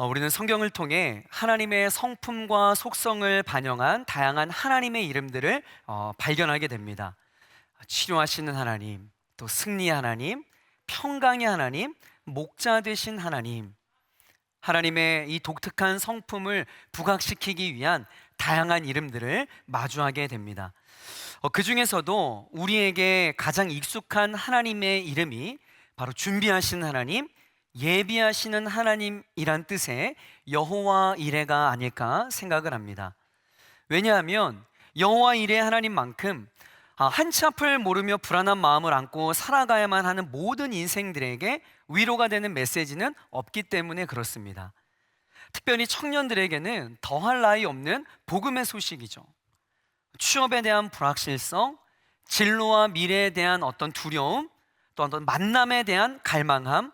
우리는 성경을 통해 하나님의 성품과 속성을 반영한 다양한 하나님의 이름들을 발견하게 됩니다. 치료하시는 하나님, 또 승리의 하나님, 평강의 하나님, 목자 되신 하나님, 하나님의 이 독특한 성품을 부각시키기 위한 다양한 이름들을 마주하게 됩니다. 그 중에서도 우리에게 가장 익숙한 하나님의 이름이 바로 준비하신 하나님, 예비하시는 하나님이란 뜻의 여호와 이레가 아닐까 생각을 합니다. 왜냐하면 여호와 이레 하나님만큼 한치 앞을 모르며 불안한 마음을 안고 살아가야만 하는 모든 인생들에게 위로가 되는 메시지는 없기 때문에 그렇습니다. 특별히 청년들에게는 더할 나위 없는 복음의 소식이죠. 취업에 대한 불확실성, 진로와 미래에 대한 어떤 두려움, 또 어떤 만남에 대한 갈망함,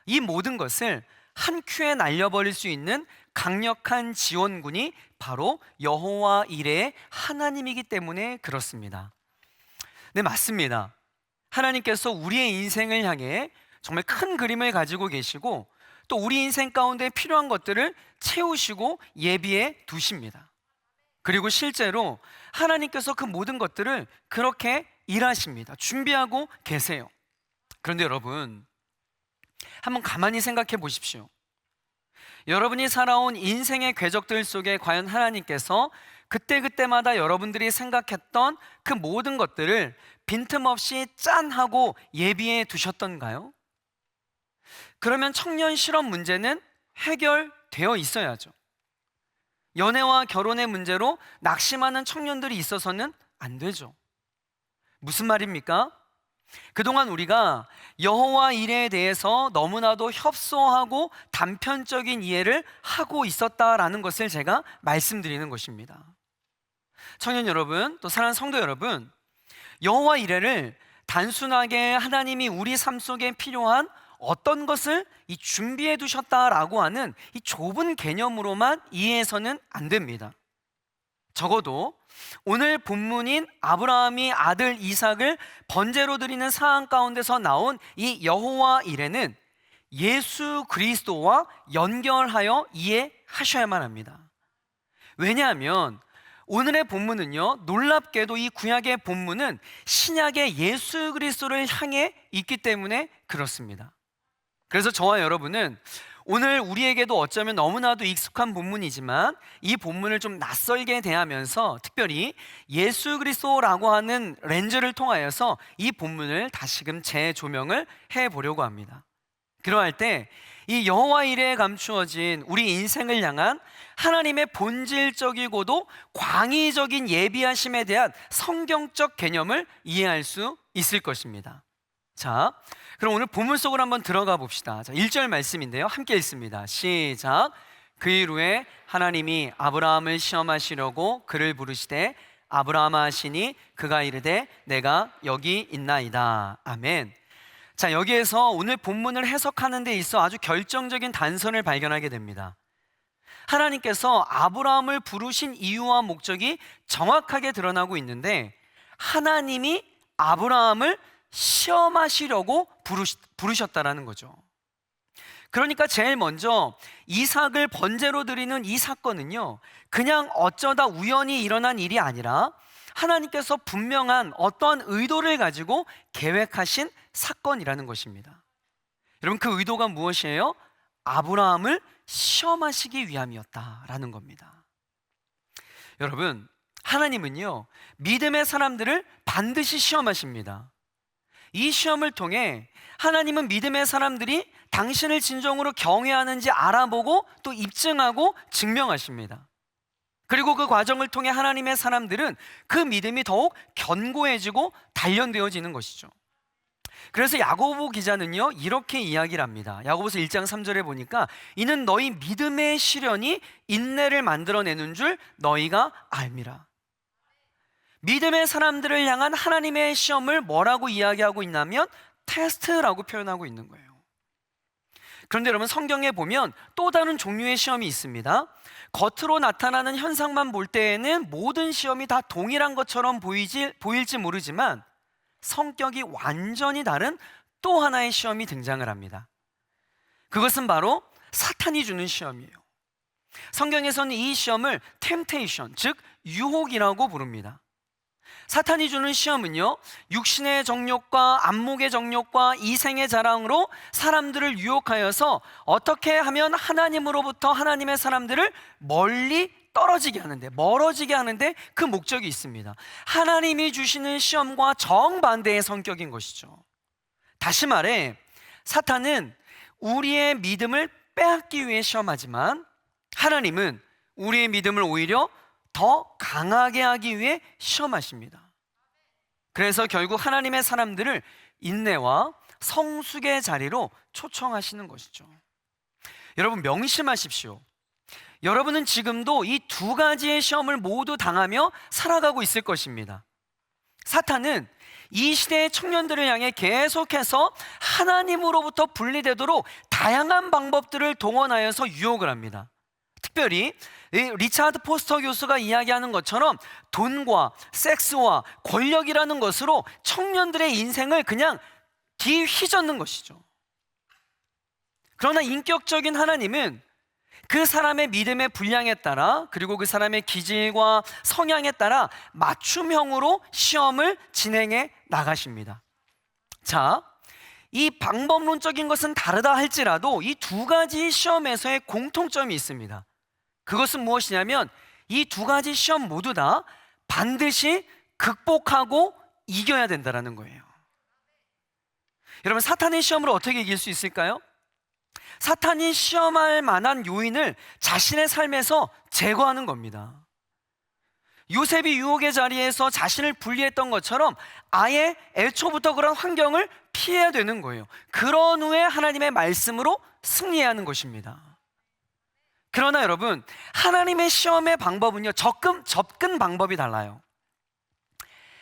이 모든 것을 한 큐에 날려버릴 수 있는 강력한 지원군이 바로 여호와 이레의 하나님이기 때문에 그렇습니다. 네, 맞습니다. 하나님께서 우리의 인생을 향해 정말 큰 그림을 가지고 계시고 또 우리 인생 가운데 필요한 것들을 채우시고 예비해 두십니다. 그리고 실제로 하나님께서 그 모든 것들을 그렇게 일하십니다. 준비하고 계세요. 그런데 여러분, 한번 가만히 생각해 보십시오. 여러분이 살아온 인생의 궤적들 속에 과연 하나님께서 그때그때마다 여러분들이 생각했던 그 모든 것들을 빈틈없이 짠 하고 예비해 두셨던가요? 그러면 청년 실업 문제는 해결되어 있어야죠. 연애와 결혼의 문제로 낙심하는 청년들이 있어서는 안 되죠. 무슨 말입니까? 그동안 우리가 여호와 이레에 대해서 너무나도 협소하고 단편적인 이해를 하고 있었다라는 것을 제가 말씀드리는 것입니다. 청년 여러분, 또 사랑하는 성도 여러분, 여호와 이레를 단순하게 하나님이 우리 삶 속에 필요한 어떤 것을 준비해 두셨다라고 하는 이 좁은 개념으로만 이해해서는 안 됩니다. 적어도 오늘 본문인 아브라함이 아들 이삭을 번제로 드리는 상황 가운데서 나온 이 여호와 이레는 예수 그리스도와 연결하여 이해하셔야만 합니다. 왜냐하면 오늘의 본문은요, 놀랍게도 이 구약의 본문은 신약의 예수 그리스도를 향해 있기 때문에 그렇습니다. 그래서 저와 여러분은 오늘 우리에게도 어쩌면 너무나도 익숙한 본문이지만 이 본문을 좀 낯설게 대하면서 특별히 예수 그리스도라고 하는 렌즈를 통하여서 이 본문을 다시금 재조명을 해보려고 합니다. 그러할 때 이 여호와 이레에 감추어진 우리 인생을 향한 하나님의 본질적이고도 광의적인 예비하심에 대한 성경적 개념을 이해할 수 있을 것입니다. 자, 그럼 오늘 본문 속으로 한번 들어가 봅시다. 자, 1절 말씀인데요, 함께 읽습니다. 시작. 그 이후에 하나님이 아브라함을 시험하시려고 그를 부르시되 아브라함아 하시니 그가 이르되 내가 여기 있나이다. 아멘. 자, 여기에서 오늘 본문을 해석하는 데 있어 아주 결정적인 단서를 발견하게 됩니다. 하나님께서 아브라함을 부르신 이유와 목적이 정확하게 드러나고 있는데 하나님이 아브라함을 시험하시려고 부르셨다라는 거죠. 그러니까 제일 먼저 이삭을 번제로 드리는 이 사건은요, 그냥 어쩌다 우연히 일어난 일이 아니라 하나님께서 분명한 어떠한 의도를 가지고 계획하신 사건이라는 것입니다. 여러분, 그 의도가 무엇이에요? 아브라함을 시험하시기 위함이었다라는 겁니다. 여러분, 하나님은요, 믿음의 사람들을 반드시 시험하십니다. 이 시험을 통해 하나님은 믿음의 사람들이 당신을 진정으로 경외하는지 알아보고 또 입증하고 증명하십니다. 그리고 그 과정을 통해 하나님의 사람들은 그 믿음이 더욱 견고해지고 단련되어지는 것이죠. 그래서 야고보 기자는요, 이렇게 이야기를 합니다. 야고보서 1장 3절에 보니까 이는 너희 믿음의 시련이 인내를 만들어내는 줄 너희가 알미라. 믿음의 사람들을 향한 하나님의 시험을 뭐라고 이야기하고 있냐면 테스트라고 표현하고 있는 거예요. 그런데 여러분, 성경에 보면 또 다른 종류의 시험이 있습니다. 겉으로 나타나는 현상만 볼 때에는 모든 시험이 다 동일한 것처럼 보일지 모르지만 성격이 완전히 다른 또 하나의 시험이 등장을 합니다. 그것은 바로 사탄이 주는 시험이에요. 성경에서는 이 시험을 템테이션, 즉 유혹이라고 부릅니다. 사탄이 주는 시험은요, 육신의 정욕과 안목의 정욕과 이생의 자랑으로 사람들을 유혹하여서 어떻게 하면 하나님으로부터 하나님의 사람들을 멀어지게 하는데 그 목적이 있습니다. 하나님이 주시는 시험과 정반대의 성격인 것이죠. 다시 말해, 사탄은 우리의 믿음을 빼앗기 위해 시험하지만 하나님은 우리의 믿음을 오히려 더 강하게 하기 위해 시험하십니다. 그래서 결국 하나님의 사람들을 인내와 성숙의 자리로 초청하시는 것이죠. 여러분, 명심하십시오. 여러분은 지금도 이 두 가지의 시험을 모두 당하며 살아가고 있을 것입니다. 사탄은 이 시대의 청년들을 향해 계속해서 하나님으로부터 분리되도록 다양한 방법들을 동원하여서 유혹을 합니다. 특별히 리차드 포스터 교수가 이야기하는 것처럼 돈과 섹스와 권력이라는 것으로 청년들의 인생을 그냥 뒤휘젓는 것이죠. 그러나 인격적인 하나님은 그 사람의 믿음의 분량에 따라, 그리고 그 사람의 기질과 성향에 따라 맞춤형으로 시험을 진행해 나가십니다. 자, 이 방법론적인 것은 다르다 할지라도 이 두 가지 시험에서의 공통점이 있습니다. 그것은 무엇이냐면 이 두 가지 시험 모두 다 반드시 극복하고 이겨야 된다는 거예요. 여러분, 사탄의 시험을 어떻게 이길 수 있을까요? 사탄이 시험할 만한 요인을 자신의 삶에서 제거하는 겁니다. 요셉이 유혹의 자리에서 자신을 분리했던 것처럼 아예 애초부터 그런 환경을 피해야 되는 거예요. 그런 후에 하나님의 말씀으로 승리해야 하는 것입니다. 그러나 여러분, 하나님의 시험의 방법은요, 접근 방법이 달라요.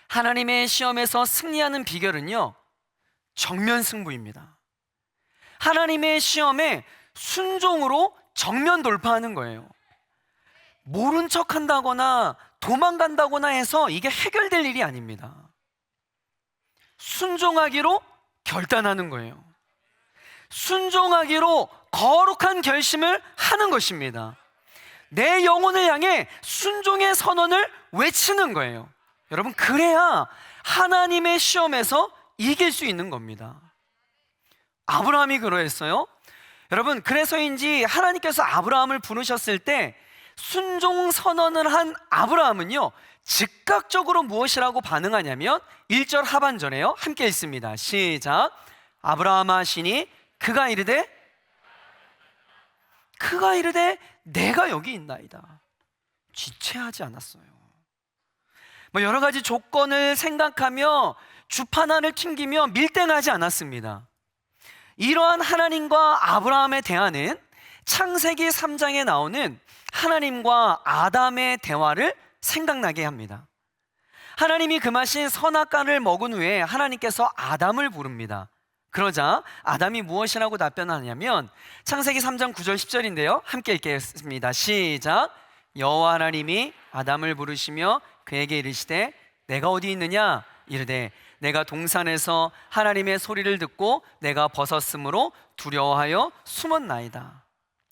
하나님의 시험에서 승리하는 비결은요, 정면 승부입니다. 하나님의 시험에 순종으로 정면 돌파하는 거예요. 모른 척 한다거나 도망간다거나 해서 이게 해결될 일이 아닙니다. 순종하기로 결단하는 거예요. 순종하기로 거룩한 결심을 하는 것입니다. 내 영혼을 향해 순종의 선언을 외치는 거예요. 여러분, 그래야 하나님의 시험에서 이길 수 있는 겁니다. 아브라함이 그러했어요. 여러분, 그래서인지 하나님께서 아브라함을 부르셨을 때 순종 선언을 한 아브라함은요, 즉각적으로 무엇이라고 반응하냐면 1절 하반절에요. 함께 읽습니다. 시작. 아브라함 하시니 그가 이르되 내가 여기 있나이다. 지체하지 않았어요. 여러 가지 조건을 생각하며 주판안을 튕기며 밀당하지 않았습니다. 이러한 하나님과 아브라함의 대화는 창세기 3장에 나오는 하나님과 아담의 대화를 생각나게 합니다. 하나님이 금하신 선악과를 먹은 후에 하나님께서 아담을 부릅니다. 그러자 아담이 무엇이라고 답변하냐면 창세기 3장 9절 10절인데요. 함께 읽겠습니다. 시작. 여호와 하나님이 아담을 부르시며 그에게 이르시되 내가 어디 있느냐? 이르되 내가 동산에서 하나님의 소리를 듣고 내가 벗었으므로 두려워하여 숨었나이다.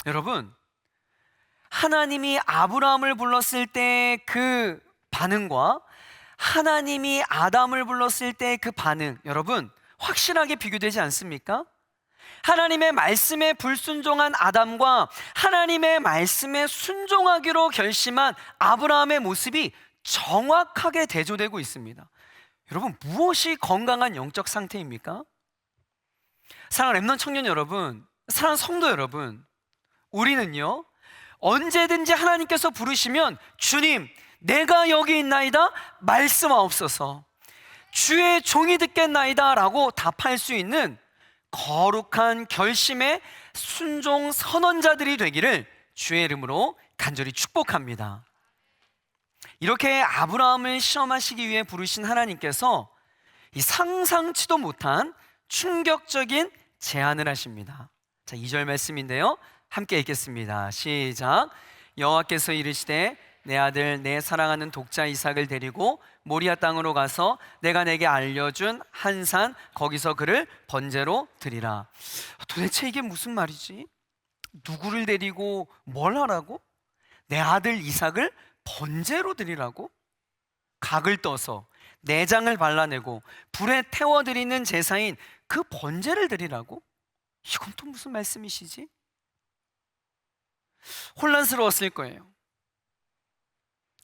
여러분, 하나님이 아브라함을 불렀을 때 그 반응과 하나님이 아담을 불렀을 때 그 반응, 여러분 확실하게 비교되지 않습니까? 하나님의 말씀에 불순종한 아담과 하나님의 말씀에 순종하기로 결심한 아브라함의 모습이 정확하게 대조되고 있습니다. 여러분, 무엇이 건강한 영적 상태입니까? 사랑하는 렘넌트 청년 여러분, 사랑하는 성도 여러분, 우리는요 언제든지 하나님께서 부르시면 주님 내가 여기 있나이다 말씀하옵소서, 주의 종이 듣겠나이다 라고 답할 수 있는 거룩한 결심의 순종 선언자들이 되기를 주의 이름으로 간절히 축복합니다. 이렇게 아브라함을 시험하시기 위해 부르신 하나님께서 이 상상치도 못한 충격적인 제안을 하십니다. 자, 2절 말씀인데요, 함께 읽겠습니다. 시작. 여호와께서 이르시되 내 아들 내 사랑하는 독자 이삭을 데리고 모리아 땅으로 가서 내가 내게 알려준 한 산 거기서 그를 번제로 드리라. 도대체 이게 무슨 말이지? 누구를 데리고 뭘 하라고? 내 아들 이삭을 번제로 드리라고? 각을 떠서 내장을 발라내고 불에 태워드리는 제사인 그 번제를 드리라고? 이건 또 무슨 말씀이시지? 혼란스러웠을 거예요.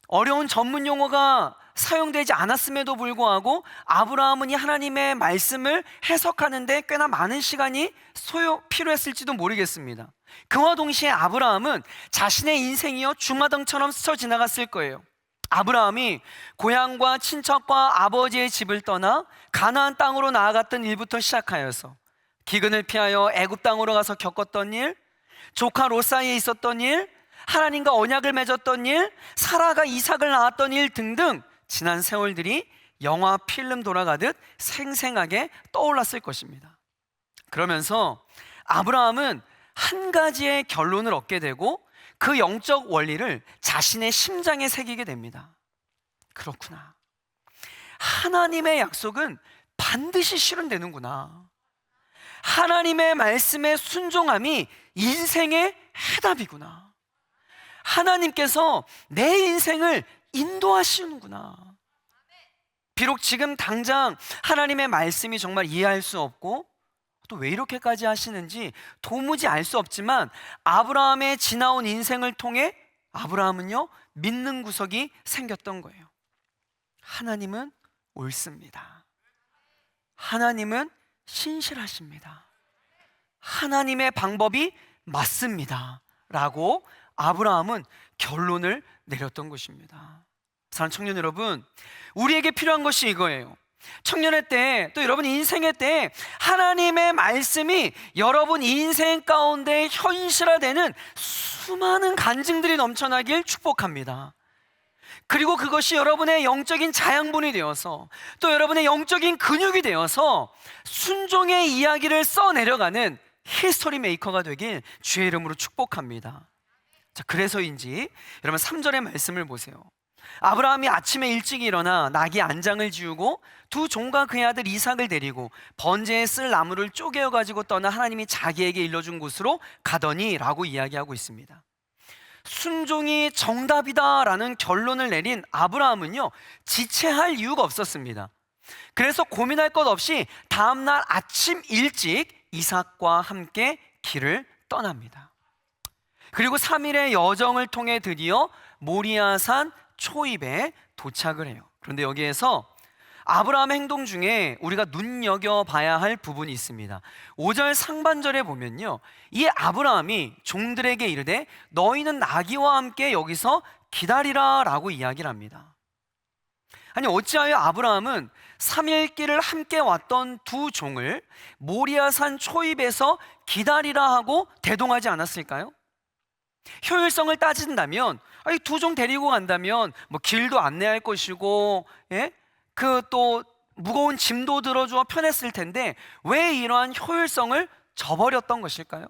어려운 전문 용어가 사용되지 않았음에도 불구하고 아브라함은 이 하나님의 말씀을 해석하는데 꽤나 많은 시간이 필요했을지도 모르겠습니다. 그와 동시에 아브라함은 자신의 인생이요 주마등처럼 스쳐 지나갔을 거예요. 아브라함이 고향과 친척과 아버지의 집을 떠나 가나안 땅으로 나아갔던 일부터 시작하여서 기근을 피하여 애굽 땅으로 가서 겪었던 일, 조카 롯 사이에 있었던 일, 하나님과 언약을 맺었던 일, 사라가 이삭을 낳았던 일 등등 지난 세월들이 영화 필름 돌아가듯 생생하게 떠올랐을 것입니다. 그러면서 아브라함은 한 가지의 결론을 얻게 되고 그 영적 원리를 자신의 심장에 새기게 됩니다. 그렇구나. 하나님의 약속은 반드시 실현되는구나. 하나님의 말씀에 순종함이 인생의 해답이구나. 하나님께서 내 인생을 인도하시는구나. 비록 지금 당장 하나님의 말씀이 정말 이해할 수 없고 또 왜 이렇게까지 하시는지 도무지 알 수 없지만 아브라함의 지나온 인생을 통해 아브라함은요 믿는 구석이 생겼던 거예요. 하나님은 옳습니다. 하나님은 신실하십니다. 하나님의 방법이 맞습니다 라고 아브라함은 결론을 내렸던 것입니다. 사랑하는 청년 여러분, 우리에게 필요한 것이 이거예요. 청년의 때, 또 여러분 인생의 때 하나님의 말씀이 여러분 인생 가운데 현실화되는 수많은 간증들이 넘쳐나길 축복합니다. 그리고 그것이 여러분의 영적인 자양분이 되어서 또 여러분의 영적인 근육이 되어서 순종의 이야기를 써내려가는 히스토리 메이커가 되길 주의 이름으로 축복합니다. 자, 그래서인지 여러분 3절의 말씀을 보세요. 아브라함이 아침에 일찍 일어나 나귀 안장을 지우고 두 종과 그의 아들 이삭을 데리고 번제에 쓸 나무를 쪼개어 가지고 떠나 하나님이 자기에게 일러준 곳으로 가더니 라고 이야기하고 있습니다. 순종이 정답이다라는 결론을 내린 아브라함은요 지체할 이유가 없었습니다. 그래서 고민할 것 없이 다음날 아침 일찍 이삭과 함께 길을 떠납니다. 그리고 3일의 여정을 통해 드디어 모리아산 초입에 도착을 해요. 그런데 여기에서 아브라함의 행동 중에 우리가 눈여겨봐야 할 부분이 있습니다. 5절 상반절에 보면요 이 아브라함이 종들에게 이르되 너희는 나귀와 함께 여기서 기다리라 라고 이야기를 합니다. 아니 어찌하여 아브라함은 3일 길을 함께 왔던 두 종을 모리아산 초입에서 기다리라 하고 대동하지 않았을까요? 효율성을 따진다면 두 종 데리고 간다면 뭐 길도 안내할 것이고 그 또 무거운 짐도 들어주어 편했을 텐데 왜 이러한 효율성을 저버렸던 것일까요?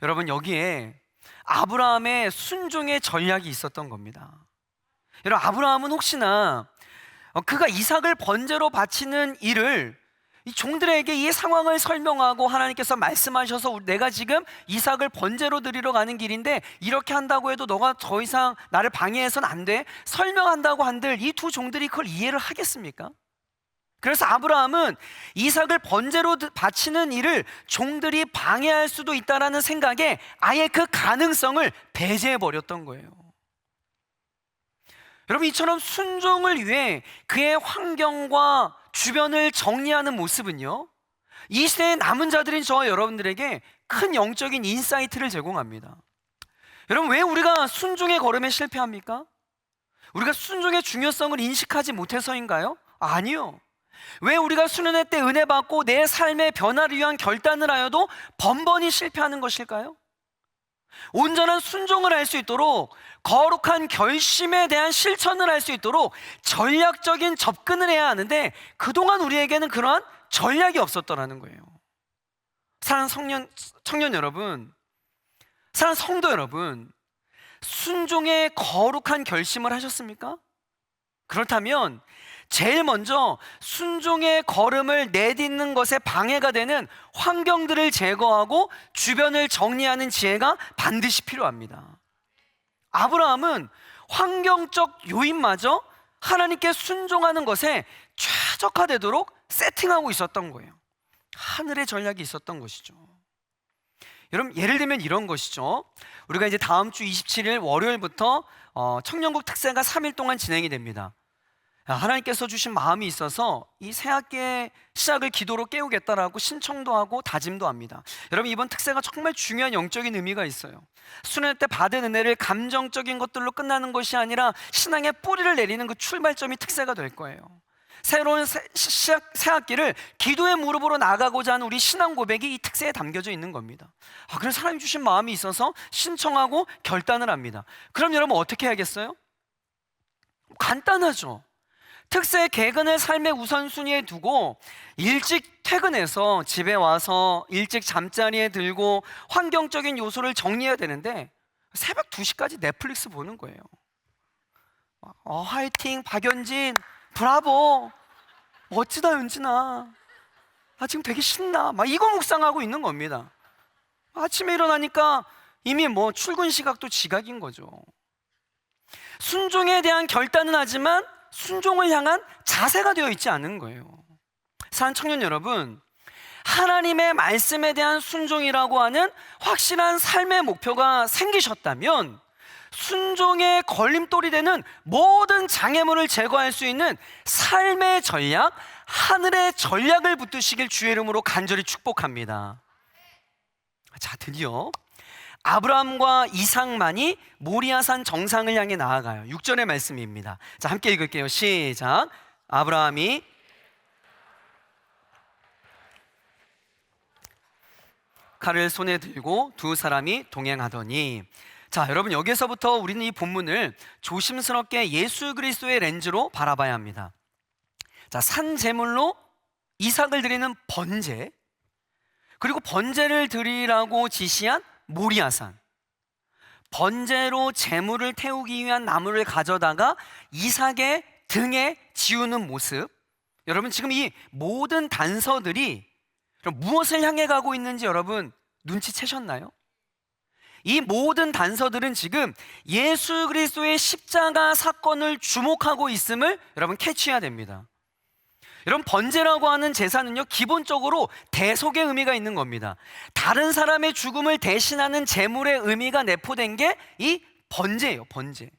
여러분 여기에 아브라함의 순종의 전략이 있었던 겁니다. 여러분 아브라함은 혹시나 그가 이삭을 번제로 바치는 일을 이 종들에게 이 상황을 설명하고 하나님께서 말씀하셔서 내가 지금 이삭을 번제로 드리러 가는 길인데 이렇게 한다고 해도 너가 더 이상 나를 방해해서는 안 돼 설명한다고 한들 이 두 종들이 그걸 이해를 하겠습니까? 그래서 아브라함은 이삭을 번제로 바치는 일을 종들이 방해할 수도 있다는 생각에 아예 그 가능성을 배제해버렸던 거예요. 여러분 이처럼 순종을 위해 그의 환경과 주변을 정리하는 모습은요 이 시대의 남은 자들인 저와 여러분들에게 큰 영적인 인사이트를 제공합니다. 여러분 왜 우리가 순종의 걸음에 실패합니까? 우리가 순종의 중요성을 인식하지 못해서인가요? 아니요. 왜 우리가 수련회 때 은혜 받고 내 삶의 변화를 위한 결단을 하여도 번번이 실패하는 것일까요? 온전한 순종을 할 수 있도록 거룩한 결심에 대한 실천을 할 수 있도록 전략적인 접근을 해야 하는데 그동안 우리에게는 그러한 전략이 없었더라는 거예요. 사랑하는 청년 여러분, 사랑하는 성도 여러분, 순종의 거룩한 결심을 하셨습니까? 그렇다면 제일 먼저 순종의 걸음을 내딛는 것에 방해가 되는 환경들을 제거하고 주변을 정리하는 지혜가 반드시 필요합니다. 아브라함은 환경적 요인마저 하나님께 순종하는 것에 최적화되도록 세팅하고 있었던 거예요. 하늘의 전략이 있었던 것이죠. 여러분, 예를 들면 이런 것이죠. 우리가 이제 다음 주 27일 월요일부터 청년국 특세가 3일 동안 진행이 됩니다. 하나님께서 주신 마음이 있어서 이 새학기의 시작을 기도로 깨우겠다라고 신청도 하고 다짐도 합니다. 여러분, 이번 특세가 정말 중요한 영적인 의미가 있어요. 수련 때 받은 은혜를 감정적인 것들로 끝나는 것이 아니라 신앙의 뿌리를 내리는 그 출발점이 특세가 될 거예요. 새로운 새학기를 기도의 무릎으로 나가고자 하는 우리 신앙 고백이 이 특세에 담겨져 있는 겁니다. 그래서 하나님 주신 마음이 있어서 신청하고 결단을 합니다. 그럼 여러분 어떻게 해야겠어요? 간단하죠. 특세 개근을 삶의 우선순위에 두고 일찍 퇴근해서 집에 와서 일찍 잠자리에 들고 환경적인 요소를 정리해야 되는데 새벽 2시까지 넷플릭스 보는 거예요. 화이팅 박연진, 브라보, 멋지다 윤진아, 지금 되게 신나, 막 이거 묵상하고 있는 겁니다. 아침에 일어나니까 이미 출근 시각도 지각인 거죠. 순종에 대한 결단은 하지만 순종을 향한 자세가 되어 있지 않은 거예요. 사랑하는 청년 여러분, 하나님의 말씀에 대한 순종이라고 하는 확실한 삶의 목표가 생기셨다면 순종의 걸림돌이 되는 모든 장애물을 제거할 수 있는 삶의 전략, 하늘의 전략을 붙드시길 주의 이름으로 간절히 축복합니다. 자, 드디어 아브라함과 이삭만이 모리아산 정상을 향해 나아가요. 6절의 말씀입니다. 자, 함께 읽을게요. 시작. 아브라함이 칼을 손에 들고 두 사람이 동행하더니, 자, 여러분, 여기서부터 우리는 이 본문을 조심스럽게 예수 그리스도의 렌즈로 바라봐야 합니다. 자, 산 제물로 이삭을 드리는 번제, 그리고 번제를 드리라고 지시한 모리아산, 번제로 제물을 태우기 위한 나무를 가져다가 이삭의 등에 지우는 모습. 여러분, 지금 이 모든 단서들이 무엇을 향해 가고 있는지 여러분 눈치채셨나요? 이 모든 단서들은 지금 예수 그리스도의 십자가 사건을 주목하고 있음을 여러분 캐치해야 됩니다. 여러분, 번제라고 하는 제사는요, 기본적으로 대속의 의미가 있는 겁니다. 다른 사람의 죽음을 대신하는 제물의 의미가 내포된 게 이 번제예요. 번제.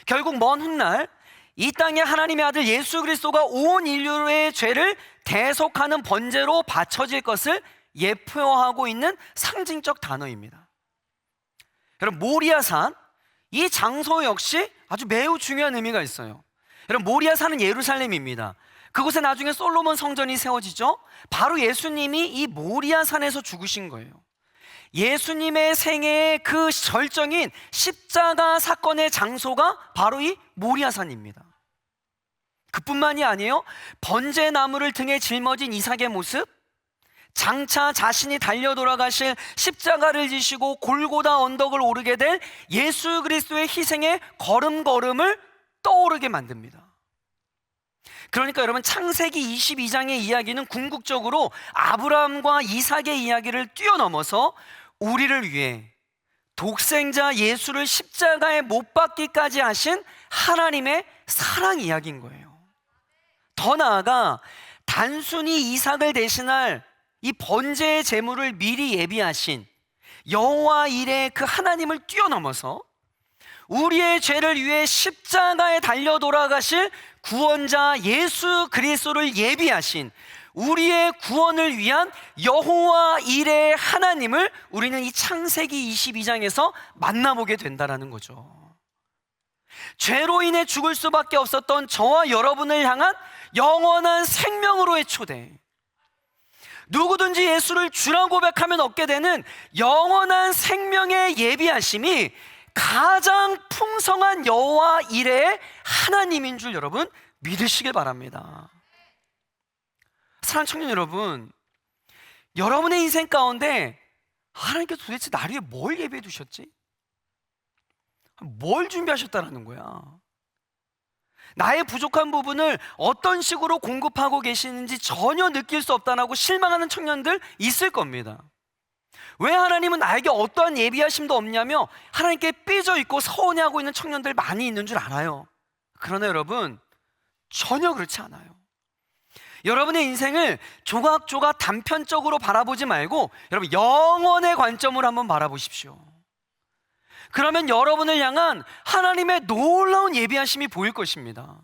결국 먼 훗날 이 땅에 하나님의 아들 예수 그리스도가 온 인류의 죄를 대속하는 번제로 바쳐질 것을 예표하고 있는 상징적 단어입니다. 여러분, 모리아산, 이 장소 역시 아주 매우 중요한 의미가 있어요. 여러분, 모리아산은 예루살렘입니다. 그곳에 나중에 솔로몬 성전이 세워지죠. 바로 예수님이 이 모리아산에서 죽으신 거예요. 예수님의 생애의 그 절정인 십자가 사건의 장소가 바로 이 모리아산입니다. 그뿐만이 아니에요. 번제 나무를 등에 짊어진 이삭의 모습, 장차 자신이 달려 돌아가실 십자가를 지시고 골고다 언덕을 오르게 될 예수 그리스도의 희생의 걸음걸음을 떠오르게 만듭니다. 그러니까 여러분, 창세기 22장의 이야기는 궁극적으로 아브라함과 이삭의 이야기를 뛰어넘어서 우리를 위해 독생자 예수를 십자가에 못 박기까지 하신 하나님의 사랑 이야기인 거예요. 더 나아가 단순히 이삭을 대신할 이 번제의 제물을 미리 예비하신 여호와 일의 그 하나님을 뛰어넘어서 우리의 죄를 위해 십자가에 달려 돌아가실 구원자 예수 그리스도를 예비하신 우리의 구원을 위한 여호와 일의 하나님을 우리는 이 창세기 22장에서 만나보게 된다는 거죠. 죄로 인해 죽을 수밖에 없었던 저와 여러분을 향한 영원한 생명으로의 초대, 누구든지 예수를 주라 고백하면 얻게 되는 영원한 생명의 예비하심이 가장 풍성한 여호와 일의 하나님인 줄 여러분 믿으시길 바랍니다. 사랑하는 청년 여러분, 여러분의 인생 가운데 하나님께서 도대체 나를 위해 뭘 예비해 두셨지? 뭘 준비하셨다라는 거야? 나의 부족한 부분을 어떤 식으로 공급하고 계시는지 전혀 느낄 수 없다고 실망하는 청년들 있을 겁니다. 왜 하나님은 나에게 어떠한 예비하심도 없냐며 하나님께 삐져 있고 서운해하고 있는 청년들 많이 있는 줄 알아요. 그러나 여러분, 전혀 그렇지 않아요. 여러분의 인생을 조각조각 단편적으로 바라보지 말고 여러분 영원의 관점으로 한번 바라보십시오. 그러면 여러분을 향한 하나님의 놀라운 예비하심이 보일 것입니다.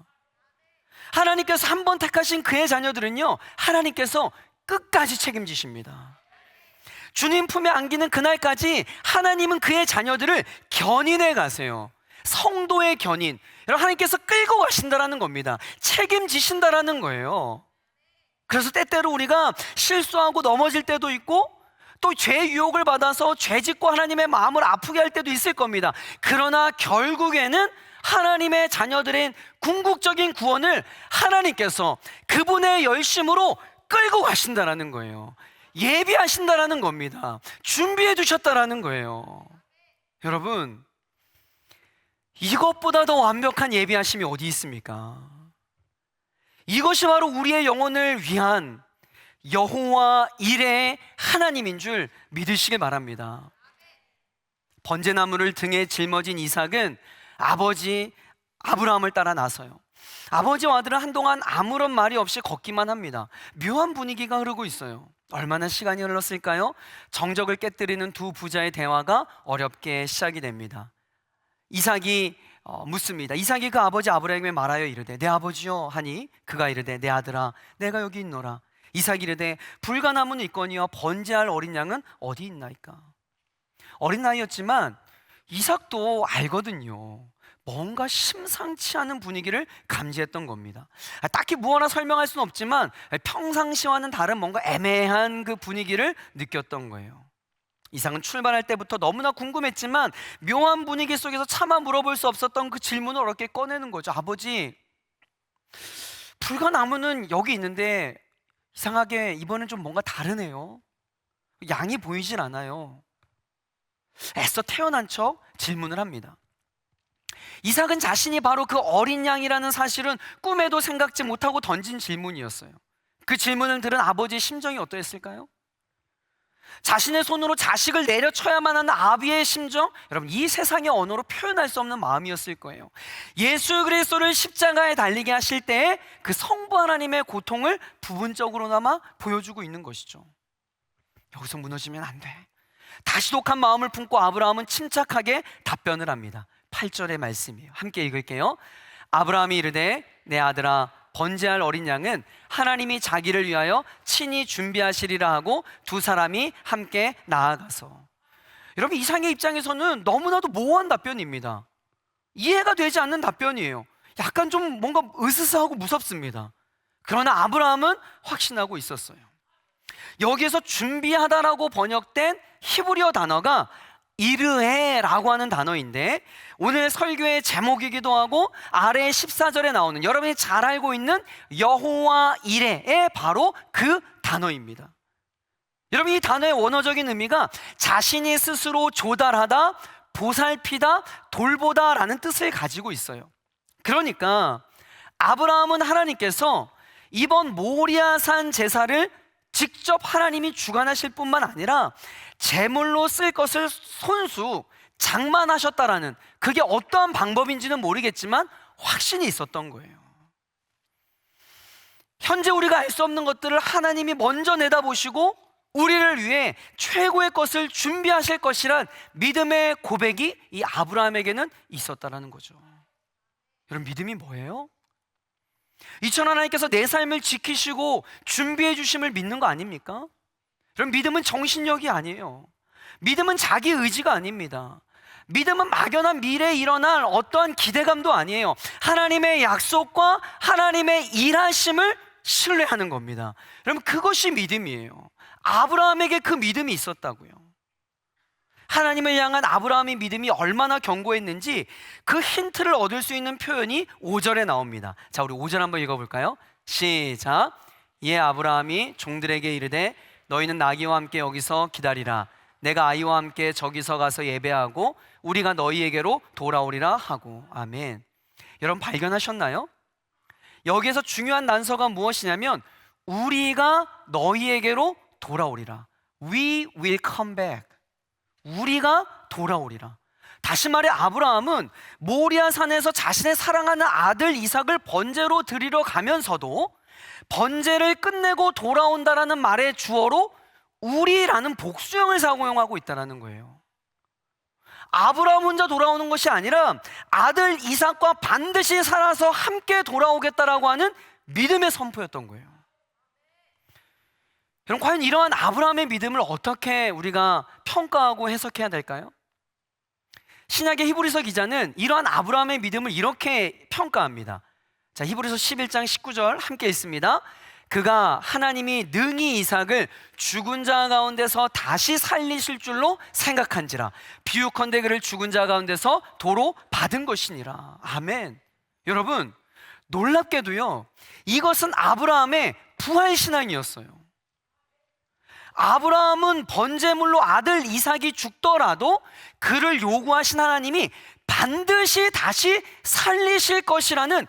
하나님께서 한 번 택하신 그의 자녀들은요, 하나님께서 끝까지 책임지십니다. 주님 품에 안기는 그날까지 하나님은 그의 자녀들을 견인해 가세요. 성도의 견인, 여러분 하나님께서 끌고 가신다라는 겁니다. 책임지신다라는 거예요. 그래서 때때로 우리가 실수하고 넘어질 때도 있고 또 죄의 유혹을 받아서 죄짓고 하나님의 마음을 아프게 할 때도 있을 겁니다. 그러나 결국에는 하나님의 자녀들의 궁극적인 구원을 하나님께서 그분의 열심으로 끌고 가신다라는 거예요. 예비하신다라는 겁니다. 준비해 두셨다라는 거예요. 여러분, 이것보다 더 완벽한 예비하심이 어디 있습니까? 이것이 바로 우리의 영혼을 위한 여호와 이레의 하나님인 줄 믿으시길 바랍니다. 번제나무를 등에 짊어진 이삭은 아버지 아브라함을 따라 나서요. 아버지와 아들은 한동안 아무런 말이 없이 걷기만 합니다. 묘한 분위기가 흐르고 있어요. 얼마나 시간이 흘렀을까요? 정적을 깨뜨리는 두 부자의 대화가 어렵게 시작이 됩니다. 이삭이 묻습니다. 이삭이 그 아버지 아브라함에게 말하여 이르되 내 아버지여 하니 그가 이르되 내 아들아 내가 여기 있노라. 이삭이 이르되 불가나무는 있거니와 번제할 어린 양은 어디 있나이까. 어린 나이였지만 이삭도 알거든요. 뭔가 심상치 않은 분위기를 감지했던 겁니다. 딱히 무엇나 설명할 수는 없지만 평상시와는 다른 뭔가 애매한 그 분위기를 느꼈던 거예요. 이삭은 출발할 때부터 너무나 궁금했지만 묘한 분위기 속에서 차마 물어볼 수 없었던 그 질문을 어렵게 꺼내는 거죠. 아버지, 불가나무는 여기 있는데 이상하게 이번엔 좀 뭔가 다르네요. 양이 보이질 않아요. 애써 태어난 척 질문을 합니다. 이삭은 자신이 바로 그 어린 양이라는 사실은 꿈에도 생각지 못하고 던진 질문이었어요. 그 질문을 들은 아버지의 심정이 어떠했을까요? 자신의 손으로 자식을 내려쳐야만 하는 아비의 심정, 여러분 이 세상의 언어로 표현할 수 없는 마음이었을 거예요. 예수 그리스도를 십자가에 달리게 하실 때에 그 성부 하나님의 고통을 부분적으로나마 보여주고 있는 것이죠. 여기서 무너지면 안 돼. 다시 독한 마음을 품고 아브라함은 침착하게 답변을 합니다. 8절의 말씀이에요. 함께 읽을게요. 아브라함이 이르되 내 아들아 번제할 어린 양은 하나님이 자기를 위하여 친히 준비하시리라 하고 두 사람이 함께 나아가서. 여러분 이삭의 입장에서는 너무나도 모호한 답변입니다. 이해가 되지 않는 답변이에요. 약간 좀 뭔가 으스스하고 무섭습니다. 그러나 아브라함은 확신하고 있었어요. 여기에서 준비하다라고 번역된 히브리어 단어가 이르해라고 하는 단어인데 오늘 설교의 제목이기도 하고 아래 14절에 나오는 여러분이 잘 알고 있는 여호와 이레의 바로 그 단어입니다. 여러분 이 단어의 원어적인 의미가 자신이 스스로 조달하다, 보살피다, 돌보다 라는 뜻을 가지고 있어요. 그러니까 아브라함은 하나님께서 이번 모리아산 제사를 직접 하나님이 주관하실 뿐만 아니라 제물로 쓸 것을 손수 장만하셨다라는, 그게 어떠한 방법인지는 모르겠지만 확신이 있었던 거예요. 현재 우리가 알 수 없는 것들을 하나님이 먼저 내다보시고 우리를 위해 최고의 것을 준비하실 것이란 믿음의 고백이 이 아브라함에게는 있었다라는 거죠. 여러분 믿음이 뭐예요? 이천 하나님께서 내 삶을 지키시고 준비해 주심을 믿는 거 아닙니까? 여러분 믿음은 정신력이 아니에요. 믿음은 자기 의지가 아닙니다. 믿음은 막연한 미래에 일어날 어떠한 기대감도 아니에요. 하나님의 약속과 하나님의 일하심을 신뢰하는 겁니다. 여러분 그것이 믿음이에요. 아브라함에게 그 믿음이 있었다고요. 하나님을 향한 아브라함의 믿음이 얼마나 견고했는지 그 힌트를 얻을 수 있는 표현이 5절에 나옵니다. 자, 우리 5절 한번 읽어볼까요? 시작. 예, 아브라함이 종들에게 이르되 너희는 나귀와 함께 여기서 기다리라. 내가 아이와 함께 저기서 가서 예배하고 우리가 너희에게로 돌아오리라 하고. 아멘. 여러분 발견하셨나요? 여기에서 중요한 단서가 무엇이냐면 우리가 너희에게로 돌아오리라. We will come back. 우리가 돌아오리라. 다시 말해 아브라함은 모리아 산에서 자신의 사랑하는 아들 이삭을 번제로 드리러 가면서도 번제를 끝내고 돌아온다라는 말의 주어로 우리라는 복수형을 사용하고 있다는 거예요. 아브라함 혼자 돌아오는 것이 아니라 아들 이삭과 반드시 살아서 함께 돌아오겠다라고 하는 믿음의 선포였던 거예요. 여러분, 과연 이러한 아브라함의 믿음을 어떻게 우리가 평가하고 해석해야 될까요? 신약의 히브리서 기자는 이러한 아브라함의 믿음을 이렇게 평가합니다. 자, 히브리서 11장 19절 함께 읽습니다. 그가 하나님이 능히 이삭을 죽은 자 가운데서 다시 살리실 줄로 생각한지라 비유컨대 그를 죽은 자 가운데서 도로 받은 것이니라. 아멘. 여러분, 놀랍게도요, 이것은 아브라함의 부활신앙이었어요. 아브라함은 번제물로 아들 이삭이 죽더라도 그를 요구하신 하나님이 반드시 다시 살리실 것이라는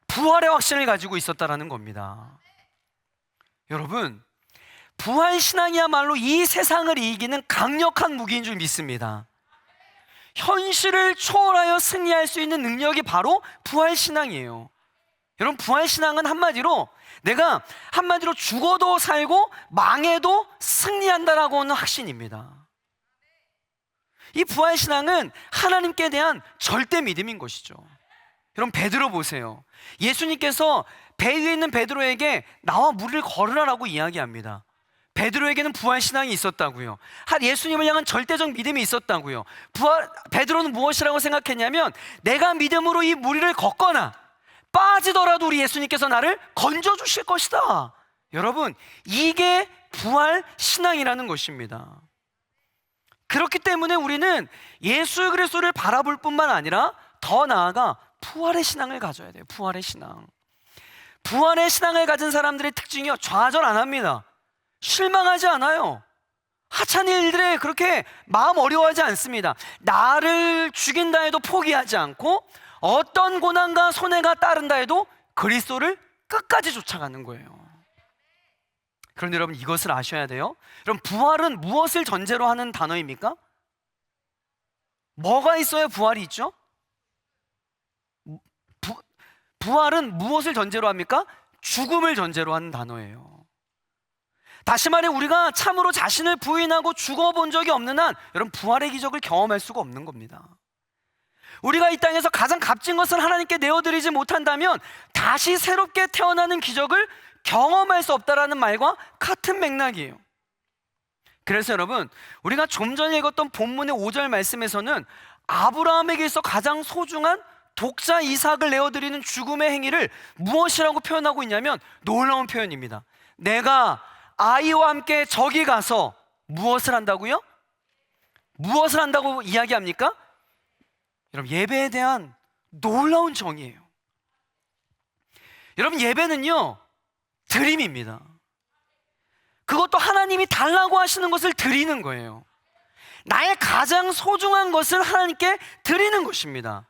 부활의 확신을 가지고 있었다는 겁니다. 여러분, 부활신앙이야말로 이 세상을 이기는 강력한 무기인 줄 믿습니다. 현실을 초월하여 승리할 수 있는 능력이 바로 부활신앙이에요. 여러분, 부활신앙은 한마디로 내가 죽어도 살고 망해도 승리한다라고 하는 확신입니다. 이 부활신앙은 하나님께 대한 절대 믿음인 것이죠. 여러분, 베드로 보세요. 예수님께서 배 위에 있는 베드로에게 나와 물을 걸으라라고 이야기합니다. 베드로에게는 부활신앙이 있었다고요. 예수님을 향한 절대적 믿음이 있었다고요. 베드로는 무엇이라고 생각했냐면 내가 믿음으로 이 물 위를 걷거나 빠지더라도 우리 예수님께서 나를 건져주실 것이다. 여러분, 이게 부활신앙이라는 것입니다. 그렇기 때문에 우리는 예수 그리스도를 바라볼 뿐만 아니라 더 나아가 부활의 신앙을 가져야 돼요. 부활의 신앙. 부활의 신앙을 가진 사람들의 특징이요, 좌절 안 합니다. 실망하지 않아요. 하찮은 일들에 그렇게 마음 어려워하지 않습니다. 나를 죽인다 해도 포기하지 않고 어떤 고난과 손해가 따른다 해도 그리스도를 끝까지 쫓아가는 거예요. 그런데 여러분, 이것을 아셔야 돼요. 여러분, 부활은 무엇을 전제로 하는 단어입니까? 뭐가 있어야 부활이 있죠? 부활은 무엇을 전제로 합니까? 죽음을 전제로 하는 단어예요. 다시 말해 우리가 참으로 자신을 부인하고 죽어본 적이 없는 한 여러분, 부활의 기적을 경험할 수가 없는 겁니다. 우리가 이 땅에서 가장 값진 것을 하나님께 내어드리지 못한다면 다시 새롭게 태어나는 기적을 경험할 수 없다라는 말과 같은 맥락이에요. 그래서 여러분, 우리가 좀 전에 읽었던 본문의 5절 말씀에서는 아브라함에게 있어 가장 소중한 독자 이삭을 내어드리는 죽음의 행위를 무엇이라고 표현하고 있냐면 놀라운 표현입니다. 내가 아이와 함께 저기 가서 무엇을 한다고요? 무엇을 한다고 이야기합니까? 여러분, 예배에 대한 놀라운 정의예요. 여러분, 예배는요, 드림입니다. 그것도 하나님이 달라고 하시는 것을 드리는 거예요. 나의 가장 소중한 것을 하나님께 드리는 것입니다.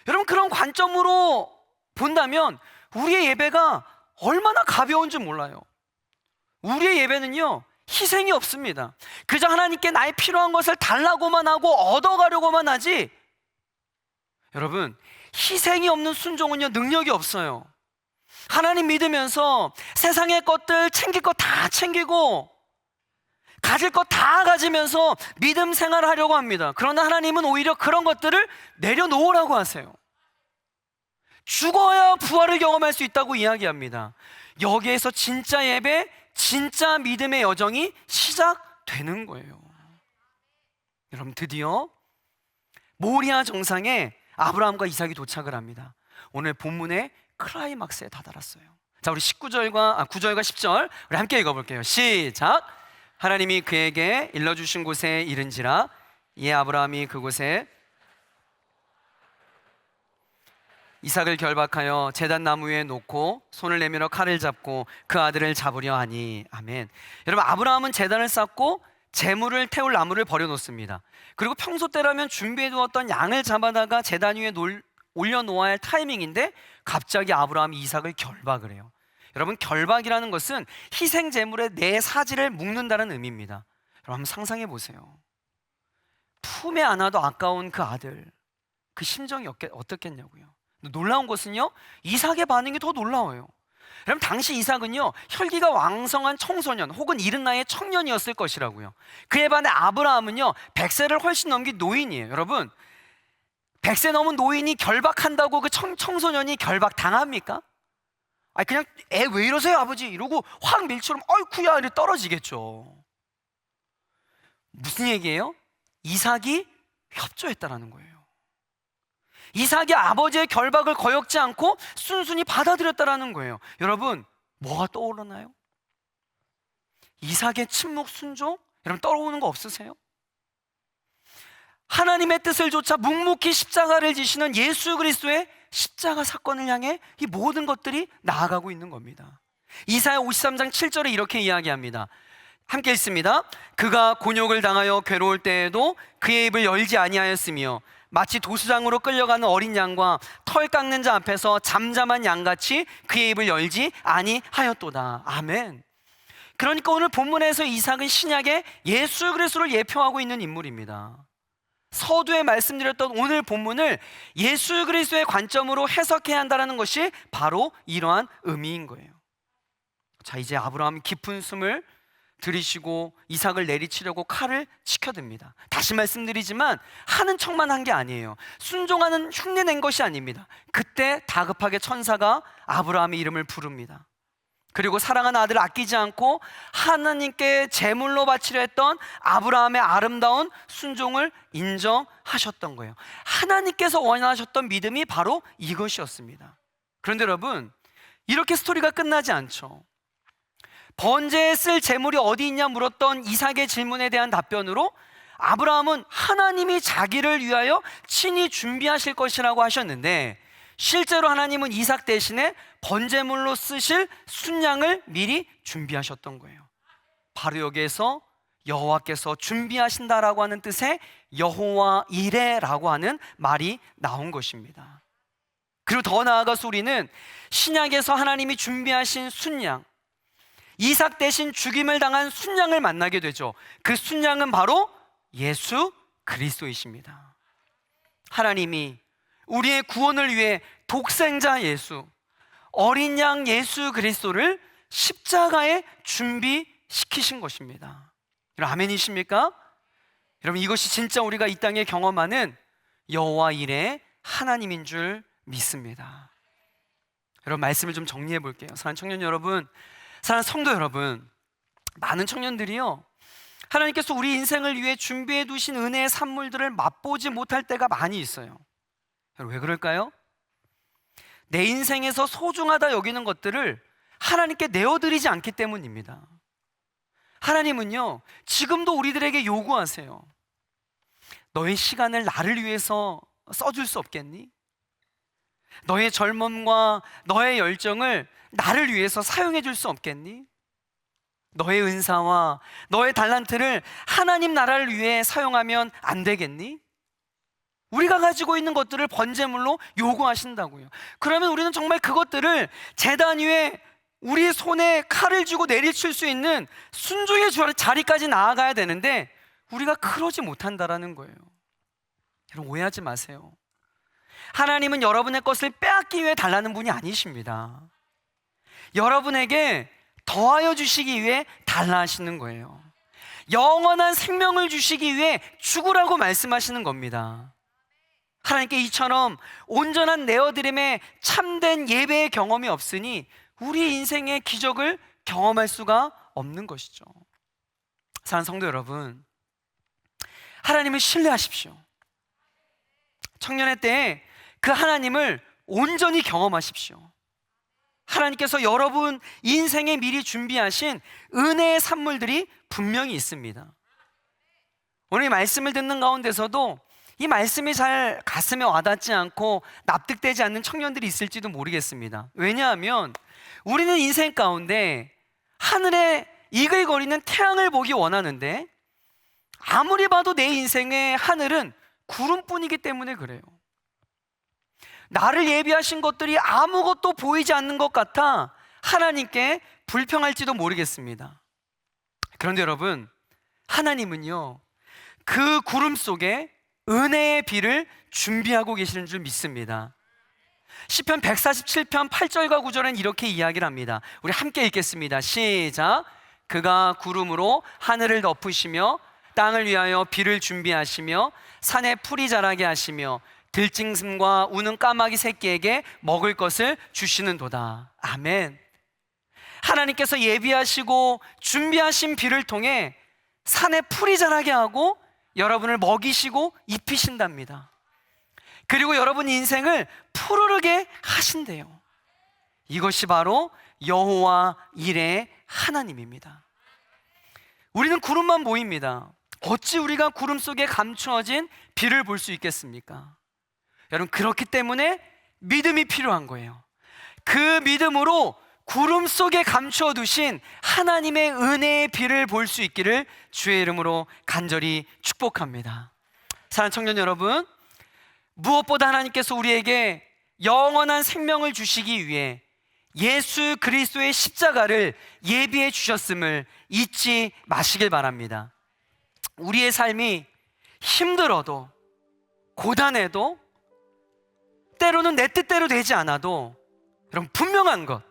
여러분, 그런 관점으로 본다면 우리의 예배가 얼마나 가벼운지 몰라요. 우리의 예배는요, 희생이 없습니다. 그저 하나님께 나의 필요한 것을 달라고만 하고 얻어가려고만 하지, 여러분, 희생이 없는 순종은요, 능력이 없어요. 하나님 믿으면서 세상의 것들 챙길 거 다 챙기고 가질 거 다 가지면서 믿음 생활을 하려고 합니다. 그러나 하나님은 오히려 그런 것들을 내려놓으라고 하세요. 죽어야 부활을 경험할 수 있다고 이야기합니다. 여기에서 진짜 예배, 진짜 믿음의 여정이 시작되는 거예요. 여러분, 드디어 모리아 정상에 아브라함과 이삭이 도착을 합니다. 오늘 본문의 클라이막스에 다다랐어요. 자, 우리 9절과 10절 우리 함께 읽어볼게요. 시작. 하나님이 그에게 일러주신 곳에 이른지라 이에 아브라함이 그곳에 이삭을 결박하여 제단 나무 위에 놓고 손을 내밀어 칼을 잡고 그 아들을 잡으려 하니. 아멘. 여러분, 아브라함은 제단을 쌓고 제물을 태울 나무를 버려놓습니다. 그리고 평소 때라면 준비해 두었던 양을 잡아다가 제단 위에 올려놓아야 할 타이밍인데 갑자기 아브라함이 이삭을 결박을 해요. 여러분, 결박이라는 것은 희생 제물에 내 사지를 묶는다는 의미입니다. 여러분, 한번 상상해 보세요. 품에 안아도 아까운 그 아들, 그 심정이 어떻겠냐고요. 놀라운 것은요, 이삭의 반응이 더 놀라워요. 여러분, 당시 이삭은요, 혈기가 왕성한 청소년 혹은 이른 나이의 청년이었을 것이라고요. 그에 반해 아브라함은요, 100세를 훨씬 넘긴 노인이에요. 여러분, 100세 넘은 노인이 결박한다고 그 청소년이 결박 당합니까? 아니, 그냥 애 왜 이러세요 아버지 이러고 확 밀처럼 어이쿠야 이렇게 떨어지겠죠. 무슨 얘기예요? 이삭이 협조했다라는 거예요. 이삭이 아버지의 결박을 거역지 않고 순순히 받아들였다라는 거예요. 여러분, 뭐가 떠오르나요? 이삭의 침묵 순종? 여러분, 떠오르는 거 없으세요? 하나님의 뜻을 조차 묵묵히 십자가를 지시는 예수 그리스도의 십자가 사건을 향해 이 모든 것들이 나아가고 있는 겁니다. 이사야 53장 7절에 이렇게 이야기합니다. 함께 읽습니다. 그가 곤욕을 당하여 괴로울 때에도 그의 입을 열지 아니하였으며 마치 도수장으로 끌려가는 어린 양과 털 깎는 자 앞에서 잠잠한 양같이 그의 입을 열지 아니하였도다. 아멘. 그러니까 오늘 본문에서 이삭은 신약의 예수 그리스도를 예표하고 있는 인물입니다. 서두에 말씀드렸던 오늘 본문을 예수 그리스도의 관점으로 해석해야 한다는 것이 바로 이러한 의미인 거예요. 자, 이제 아브라함이 깊은 숨을 들이쉬고 이삭을 내리치려고 칼을 치켜듭니다. 다시 말씀드리지만 하는 척만 한 게 아니에요. 순종하는 흉내 낸 것이 아닙니다. 그때 다급하게 천사가 아브라함의 이름을 부릅니다. 그리고 사랑하는 아들을 아끼지 않고 하나님께 제물로 바치려 했던 아브라함의 아름다운 순종을 인정하셨던 거예요. 하나님께서 원하셨던 믿음이 바로 이것이었습니다. 그런데 여러분, 이렇게 스토리가 끝나지 않죠. 번제에 쓸 제물이 어디 있냐 물었던 이삭의 질문에 대한 답변으로 아브라함은 하나님이 자기를 위하여 친히 준비하실 것이라고 하셨는데, 실제로 하나님은 이삭 대신에 번제물로 쓰실 순양을 미리 준비하셨던 거예요. 바로 여기에서 여호와께서 준비하신다라고 하는 뜻의 여호와 이레라고 하는 말이 나온 것입니다. 그리고 더 나아가서 우리는 신약에서 하나님이 준비하신 순양, 이삭 대신 죽임을 당한 순양을 만나게 되죠. 그 순양은 바로 예수 그리스도이십니다. 하나님이 우리의 구원을 위해 독생자 예수, 어린 양 예수 그리스도를 십자가에 준비시키신 것입니다. 여러분, 아멘이십니까? 여러분, 이것이 진짜 우리가 이 땅에 경험하는 여호와 이레 하나님인 줄 믿습니다. 여러분, 말씀을 좀 정리해 볼게요. 사랑하는 청년 여러분, 사랑하는 성도 여러분, 많은 청년들이요, 하나님께서 우리 인생을 위해 준비해 두신 은혜의 산물들을 맛보지 못할 때가 많이 있어요. 왜 그럴까요? 내 인생에서 소중하다 여기는 것들을 하나님께 내어드리지 않기 때문입니다. 하나님은요, 지금도 우리들에게 요구하세요. 너의 시간을 나를 위해서 써줄 수 없겠니? 너의 젊음과 너의 열정을 나를 위해서 사용해 줄 수 없겠니? 너의 은사와 너의 달란트를 하나님 나라를 위해 사용하면 안 되겠니? 우리가 가지고 있는 것들을 번제물로 요구하신다고요. 그러면 우리는 정말 그것들을 제단 위에 우리 손에 칼을 쥐고 내리칠 수 있는 순종의 자리까지 나아가야 되는데 우리가 그러지 못한다라는 거예요. 여러분, 오해하지 마세요. 하나님은 여러분의 것을 빼앗기 위해 달라는 분이 아니십니다. 여러분에게 더하여 주시기 위해 달라 하시는 거예요. 영원한 생명을 주시기 위해 죽으라고 말씀하시는 겁니다. 하나님께 이처럼 온전한 내어드림에 참된 예배의 경험이 없으니 우리 인생의 기적을 경험할 수가 없는 것이죠. 사랑하는 성도 여러분, 하나님을 신뢰하십시오. 청년의 때에 그 하나님을 온전히 경험하십시오. 하나님께서 여러분 인생에 미리 준비하신 은혜의 산물들이 분명히 있습니다. 오늘 이 말씀을 듣는 가운데서도 이 말씀이 잘 가슴에 와닿지 않고 납득되지 않는 청년들이 있을지도 모르겠습니다. 왜냐하면 우리는 인생 가운데 하늘에 이글거리는 태양을 보기 원하는데 아무리 봐도 내 인생의 하늘은 구름뿐이기 때문에 그래요. 나를 예비하신 것들이 아무것도 보이지 않는 것 같아 하나님께 불평할지도 모르겠습니다. 그런데 여러분, 하나님은요, 그 구름 속에 은혜의 비를 준비하고 계시는 줄 믿습니다. 시편 147편 8절과 9절은 이렇게 이야기를 합니다. 우리 함께 읽겠습니다. 시작. 그가 구름으로 하늘을 덮으시며 땅을 위하여 비를 준비하시며 산에 풀이 자라게 하시며 들짐승과 우는 까마귀 새끼에게 먹을 것을 주시는도다. 아멘. 하나님께서 예비하시고 준비하신 비를 통해 산에 풀이 자라게 하고 여러분을 먹이시고 입히신답니다. 그리고 여러분 인생을 푸르르게 하신대요. 이것이 바로 여호와 이레의 하나님입니다. 우리는 구름만 보입니다. 어찌 우리가 구름 속에 감추어진 비를 볼 수 있겠습니까? 여러분, 그렇기 때문에 믿음이 필요한 거예요. 그 믿음으로 구름 속에 감추어 두신 하나님의 은혜의 비를 볼 수 있기를 주의 이름으로 간절히 축복합니다. 사랑하는 청년 여러분, 무엇보다 하나님께서 우리에게 영원한 생명을 주시기 위해 예수 그리스도의 십자가를 예비해 주셨음을 잊지 마시길 바랍니다. 우리의 삶이 힘들어도 고단해도 때로는 내 뜻대로 되지 않아도 여러분, 분명한 것,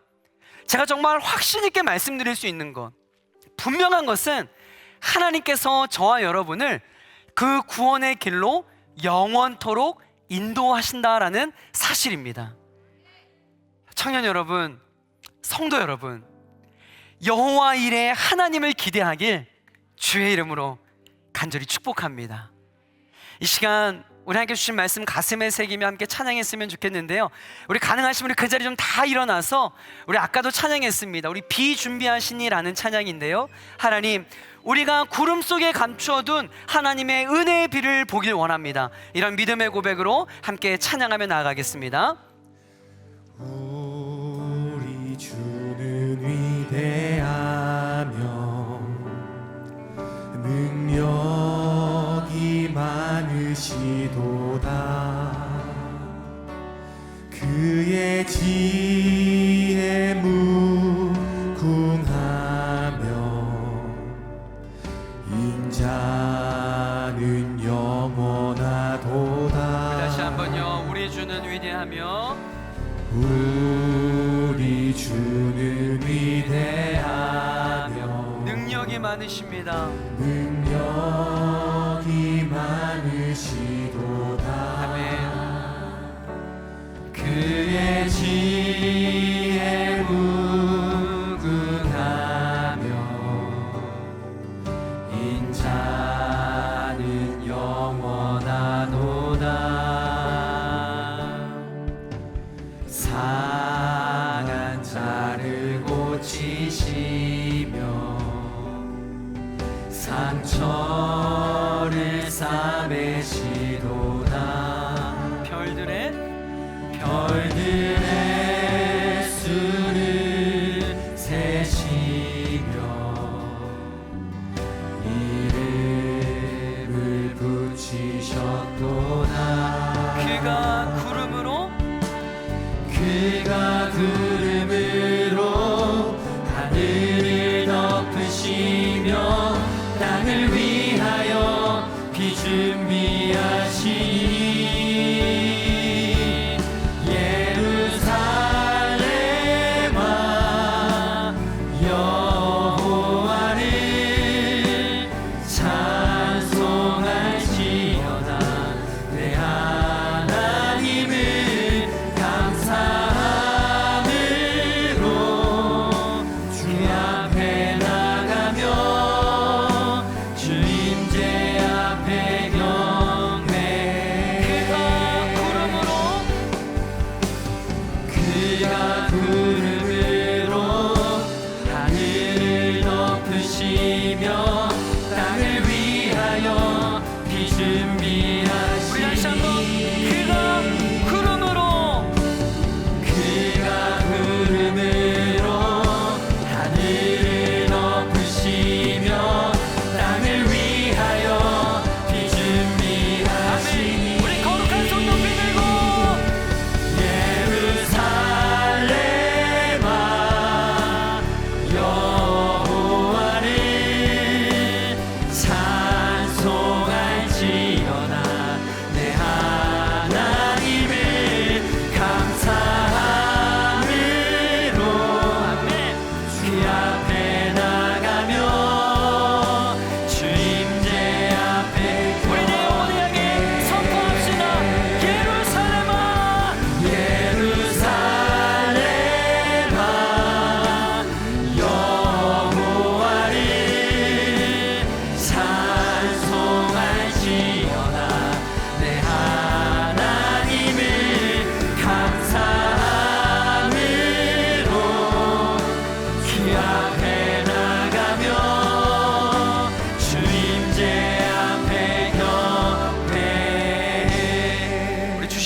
제가 정말 확신 있게 말씀드릴 수 있는 것, 분명한 것은 하나님께서 저와 여러분을 그 구원의 길로 영원토록 인도하신다라는 사실입니다. 청년 여러분, 성도 여러분, 여호와 이레의 하나님을 기대하길 주의 이름으로 간절히 축복합니다. 이 시간 우리 함께 주신 말씀 가슴에 새기며 함께 찬양했으면 좋겠는데요, 우리 가능하시면 우리 그 자리 좀 다 일어나서, 우리 아까도 찬양했습니다. 우리 비 준비하시니라는 찬양인데요, 하나님, 우리가 구름 속에 감추어둔 하나님의 은혜의 비를 보길 원합니다. 이런 믿음의 고백으로 함께 찬양하며 나아가겠습니다. 우리 주는 위대하며 능력이 많으시도다. 그의 지혜 무궁하며 인자는 영원하도다. 다시 한번요. 우리 주는 위대하며 우리 주는 위대하며 능력이 많으십니다. 능력이 많으시도다. 아멘. 그의 지혜 무궁하며 인자는 영원하도다. 상한 자를 고치시며 상처를 싸매시도다. 별들의 수를 세시며 이름을 붙이셨도다. 그가 구름으로 하늘을 덮으시며 땅을 위하여 비 준비하시니 예루살렘아 여호와를 찬송할지어다. 내 하나님을 감사함으로 주 앞에 나가며 주 임재 앞에 경배해. 그가 구름으로 하늘을 덮으시며 땅을 위하여 비 준비하시니 그가 구름으로 하늘을 덮으시며 땅을 위하여 비 준비하시니 우리 거룩한 손 높이 들고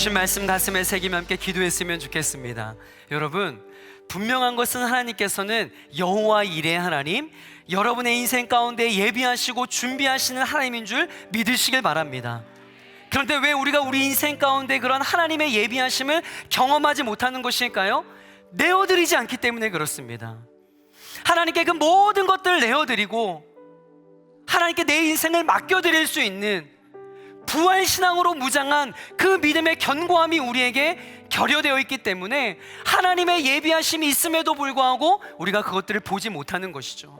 주신 말씀 가슴에 새기며 함께 기도했으면 좋겠습니다. 여러분, 분명한 것은 하나님께서는 여호와 이레 하나님, 여러분의 인생 가운데 예비하시고 준비하시는 하나님인 줄 믿으시길 바랍니다. 그런데 왜 우리가 우리 인생 가운데 그런 하나님의 예비하심을 경험하지 못하는 것일까요? 내어드리지 않기 때문에 그렇습니다. 하나님께 그 모든 것들을 내어드리고 하나님께 내 인생을 맡겨드릴 수 있는 부활신앙으로 무장한 그 믿음의 견고함이 우리에게 결여되어 있기 때문에 하나님의 예비하심이 있음에도 불구하고 우리가 그것들을 보지 못하는 것이죠.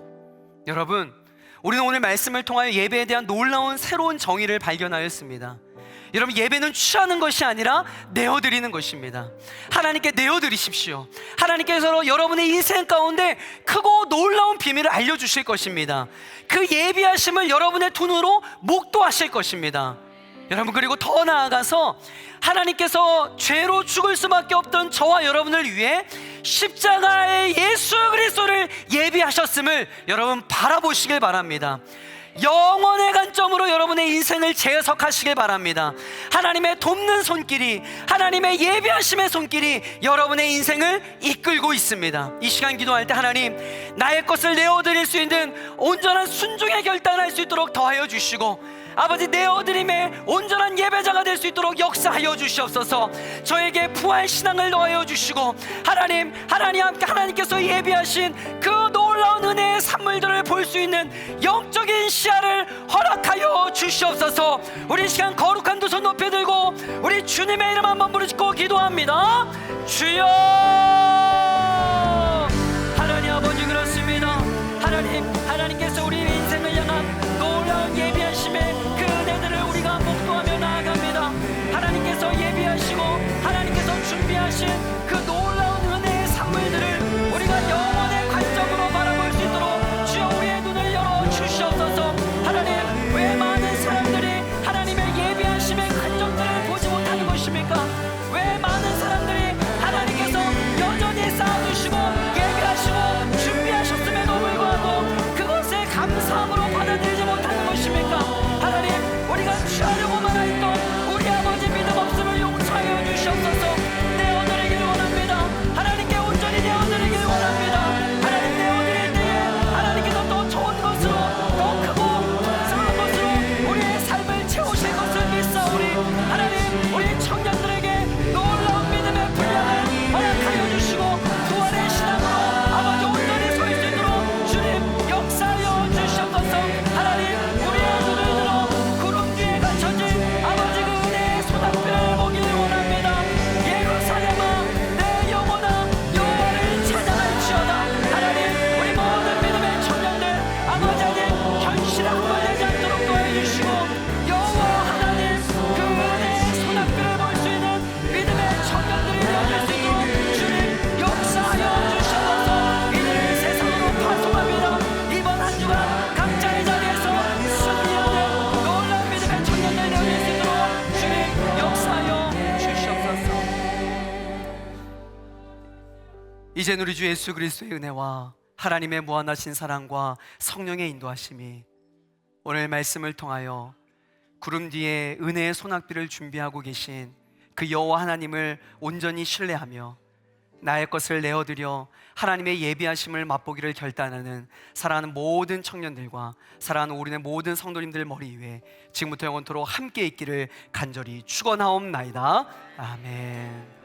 여러분, 우리는 오늘 말씀을 통하여 예배에 대한 놀라운 새로운 정의를 발견하였습니다. 여러분, 예배는 취하는 것이 아니라 내어드리는 것입니다. 하나님께 내어드리십시오. 하나님께서 여러분의 인생 가운데 크고 놀라운 비밀을 알려주실 것입니다. 그 예비하심을 여러분의 눈으로 목도하실 것입니다. 여러분, 그리고 더 나아가서 하나님께서 죄로 죽을 수밖에 없던 저와 여러분을 위해 십자가의 예수 그리스도를 예비하셨음을 여러분 바라보시길 바랍니다. 영원의 관점으로 여러분의 인생을 재해석하시길 바랍니다. 하나님의 돕는 손길이, 하나님의 예비하심의 손길이 여러분의 인생을 이끌고 있습니다. 이 시간 기도할 때 하나님, 나의 것을 내어드릴 수 있는 온전한 순종의 결단을 할 수 있도록 더하여 주시고, 아버지, 내어드림의 온전한 예배자가 될 수 있도록 역사하여 주시옵소서. 저에게 부활신앙을 더하여 주시고, 하나님께서 예비하신 그 놀라운 은혜의 산물들을 볼 수 있는 영적인 시야를 허락하여 주시옵소서. 우리 시간 거룩한 두 손 높이 들고 우리 주님의 이름 한번 부르짖고 기도합니다. 주여! 하나님 아버지, 그렇습니다. 하나님께서 우리의 인생을 향한 놀라운 예비하심의 그 은혜들을 우리가 목도하며 나아갑니다. 하나님께서 예비하시고 하나님께서 준비하신 그 놀라운 은혜의 산물들을 우리가 영원의 관점으로 바라볼 수 있도록 주여 우리의 눈을 열어 주시옵소서. 하나님, 왜 많은 사람들이 하나님의 예비하심의 흔적들을 보지 못하는 것입니까? 왜 많은 사람들이 하나님께서 여전히 쌓아두시고 예비하시고 준비하셨음에도 불구하고 그것에 감사함으로 받아들이지 못하는 것입니까? 하나님, 우리가 취하려고만 했던 우리 아버지 믿음 없음을 용서하여 주시옵소서. 내어드리길 원합니다. 하나님께 온전히 내어드리길 원합니다. 하나님, 내어드릴 때에 하나님께서 더 좋은 것으로, 더 크고 풍성한 것으로 우리의 삶을 채우실 것을 믿사오니, 하나님, 우리 청년들에게 놀라운 믿음의 분량을 허락하여 주시고 부활의 신앙으로 아버지 온전히 설 수 있도록 주님 역사하여 주시옵소서. 하나님, 우리의 눈을 들어 구름 뒤에 갇혀진 아버지 그 은혜의 소낙비를 보기를 원합니다. 예루살렘아, 내 영혼아, 여호와를 찬양할지어다. 하나님, 우리 모든 믿음의 청년들 아버지 하나님 현실 한번 되지 않도록 도와주시고, 여호와 하나님 그 은혜의 소낙비를 볼 수 있는 믿음의 청년들이 되어줄 수 있도록 주님 역사하여 주시옵소서. 이들을 세상으로 파송합니다. 이번 한 주간 각자의 자리에서 승리하는 놀라운 믿음의 청년들이 되어줄 수 있도록 주님 역사하여 주시옵소서. 이젠 우리 주 예수 그리스도의 은혜와 하나님의 무한하신 사랑과 성령의 인도하심이 오늘 말씀을 통하여 구름 뒤에 은혜의 소낙비를 준비하고 계신 그 여호와 하나님을 온전히 신뢰하며 나의 것을 내어드려 하나님의 예비하심을 맛보기를 결단하는 사랑하는 모든 청년들과 사랑하는 우리네 모든 성도님들 머리 위에 지금부터 영원토록 함께 있기를 간절히 축원하옵나이다. 아멘.